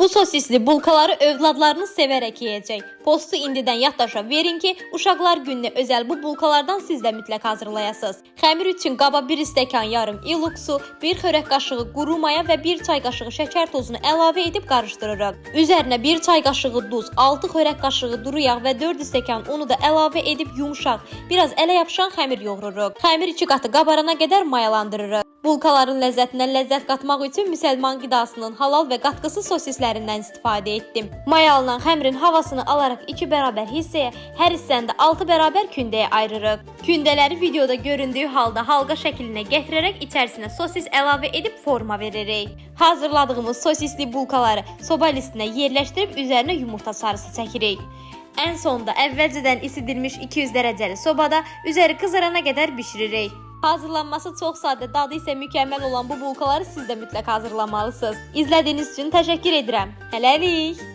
Bu sosisli bulkaları övladlarınız sevərək yeyəcək. Postu indidən yaddaşa verin ki, uşaqlar gününə özəl bu bulkalardan siz də mütləq hazırlayasınız. Xəmir üçün qaba 1 stəkan yarım iluq su, 1 xörək qaşığı quru maya və 1 çay qaşığı şəkər tozunu əlavə edib qarışdırırıq. Üzərinə 1 çay qaşığı duz, 6 xörək qaşığı duru yağ və 4 stəkan unu da əlavə edib yumşaq, biraz ələ yapışan xəmir yoğururuq. Xəmir 2 qatı qabarana qədər mayalandırırıq. Bulkaların ləzzətinə ləzzət qatmaq üçün müsəlman qidasının halal və qatqısız sosislərindən istifadə etdim. Mayalanan xəmirin havasını alaraq 2 bərabər hissəyə, hər hissəni də 6 bərabər kündəyə ayırırıq. Kündələri videoda göründüyü halda halqa şəklinə gətirərək içərisinə sosis əlavə edib forma veririk. Hazırladığımız sosisli bulkaları soba listinə yerləşdirib üzərinə yumurta sarısı çəkirik. Ən sonda əvvəlcədən isidilmiş 200 dərəcəli sobada üzəri qızarana qədər bişiririk. Hazırlanması çox sadə, dadı isə mükəmməl olan bu bulkaları siz də mütləq hazırlamalısınız. İzlədiyiniz üçün təşəkkür edirəm. Hələlik!